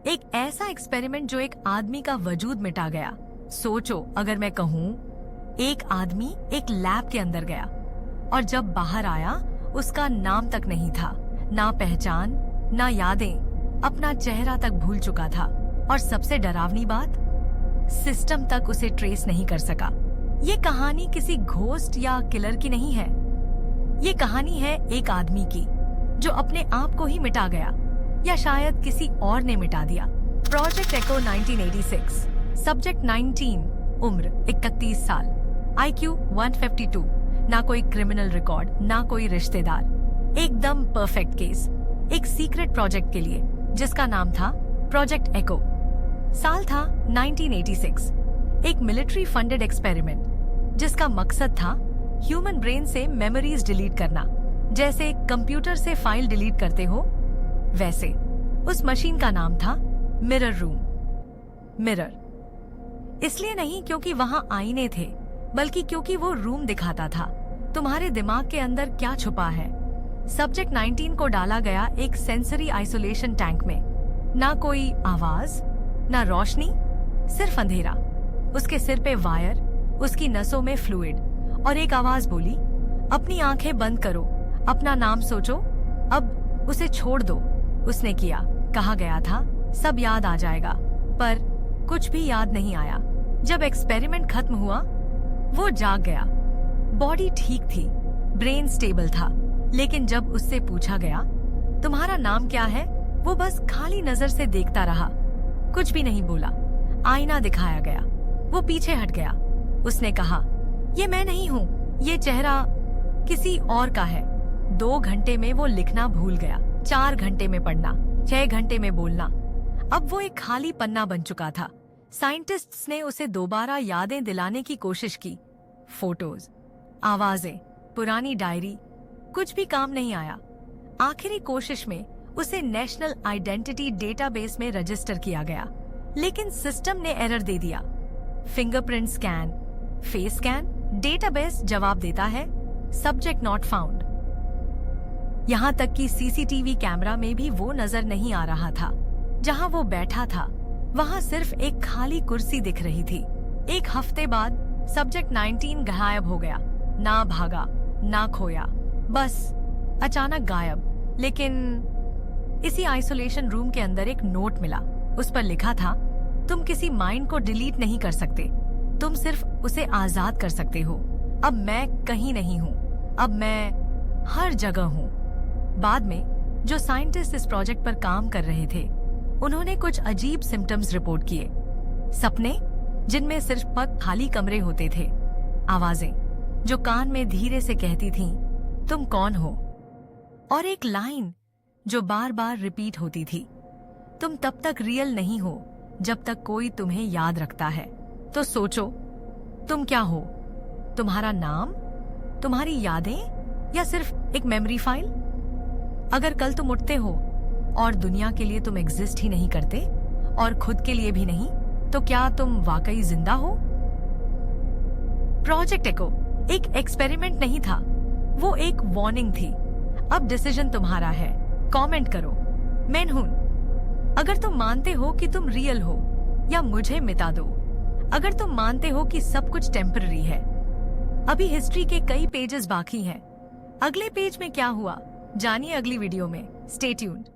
एक ऐसा एक्सपेरिमेंट जो एक आदमी का वजूद मिटा गया। सोचो, अगर मैं कहूँ एक आदमी एक लैब के अंदर गया और जब बाहर आया उसका नाम तक नहीं था, ना पहचान ना यादें, अपना चेहरा तक भूल चुका था और सबसे डरावनी बात, सिस्टम तक उसे ट्रेस नहीं कर सका। ये कहानी किसी घोस्ट या किलर की नहीं है। ये कहानी है एक आदमी की जो अपने आप को ही मिटा गया, या शायद किसी और ने मिटा दिया। प्रोजेक्ट एको 1986, सब्जेक्ट 19, उम्र 31 साल, IQ 152, ना कोई क्रिमिनल रिकॉर्ड ना कोई रिश्तेदार, एकदम परफेक्ट केस। एक सीक्रेट प्रोजेक्ट के लिए जिसका नाम था प्रोजेक्ट एको। साल था 1986। एक मिलिट्री फंडेड एक्सपेरिमेंट जिसका मकसद था ह्यूमन ब्रेन से मेमोरीज डिलीट करना। जैसे कंप्यूटर से फाइल डिलीट करते हो वैसे। उस मशीन का नाम था मिरर रूम। मिरर इसलिए नहीं क्योंकि वहां आईने थे, बल्कि क्योंकि वो रूम दिखाता था तुम्हारे दिमाग के अंदर क्या छुपा है। सब्जेक्ट 19 को डाला गया एक सेंसरी आइसोलेशन टैंक में। ना कोई आवाज ना रोशनी, सिर्फ अंधेरा। उसके सिर पे वायर, उसकी नसों में फ्लूइड, और एक आवाज बोली, अपनी आंखें बंद करो, अपना नाम सोचो, अब उसे छोड़ दो। उसने किया, कहा गया था सब याद आ जाएगा, पर कुछ भी याद नहीं आया। जब एक्सपेरिमेंट खत्म हुआ वो जाग गया। बॉडी ठीक थी, ब्रेन स्टेबल था, लेकिन जब उससे पूछा गया तुम्हारा नाम क्या है, वो बस खाली नजर से देखता रहा, कुछ भी नहीं बोला। आईना दिखाया गया, वो पीछे हट गया। उसने कहा, ये मैं नहीं हूँ, ये चेहरा किसी और का है। 2 घंटे में वो लिखना भूल गया, 4 घंटे में पढ़ना, 6 घंटे में बोलना। अब वो एक खाली पन्ना बन चुका था। साइंटिस्ट्स ने उसे दोबारा यादें दिलाने की कोशिश की। फोटोज, आवाजें, पुरानी डायरी, कुछ भी काम नहीं आया। आखिरी कोशिश में उसे नेशनल आइडेंटिटी डेटाबेस में रजिस्टर किया गया, लेकिन सिस्टम ने एरर दे दिया। Fingerprint scan, face scan, database जवाब देता है सब्जेक्ट नॉट फाउंड। यहाँ तक कि सीसीटीवी कैमरा में भी वो नजर नहीं आ रहा था। जहाँ वो बैठा था वहाँ सिर्फ एक खाली कुर्सी दिख रही थी। एक हफ्ते बाद सब्जेक्ट 19 गायब हो गया। ना भागा ना खोया, बस अचानक गायब। लेकिन इसी आइसोलेशन रूम के अंदर एक नोट मिला। उस पर लिखा था, तुम किसी माइंड को डिलीट नहीं कर सकते, तुम सिर्फ उसे आजाद कर सकते हो। अब मैं कहीं नहीं हूँ, अब मैं हर जगह हूँ। बाद में जो साइंटिस्ट इस प्रोजेक्ट पर काम कर रहे थे, उन्होंने कुछ अजीब सिम्टम्स रिपोर्ट किए। सपने जिनमें सिर्फ पग खाली कमरे होते थे, आवाजें जो कान में धीरे से कहती थीं, तुम कौन हो, और एक लाइन जो बार बार रिपीट होती थी, तुम तब तक रियल नहीं हो जब तक कोई तुम्हें याद रखता है। तो सोचो, तुम क्या हो? तुम्हारा नाम, तुम्हारी यादें, या सिर्फ एक मेमोरी फाइल? अगर कल तुम उठते हो और दुनिया के लिए तुम एग्जिस्ट ही नहीं करते और खुद के लिए भी नहीं, तो क्या तुम वाकई जिंदा हो? प्रोजेक्ट एको एक एक्सपेरिमेंट नहीं था, वो एक वार्निंग थी। अब डिसीजन तुम्हारा है, कमेंट करो। मैनहून, अगर तुम मानते हो कि तुम रियल हो, या मुझे मिटा दो अगर तुम मानते हो कि सब कुछ टेम्पररी है। अभी हिस्ट्री के कई पेजेस बाकी हैं। अगले पेज में क्या हुआ जानिए अगली वीडियो में। Stay tuned.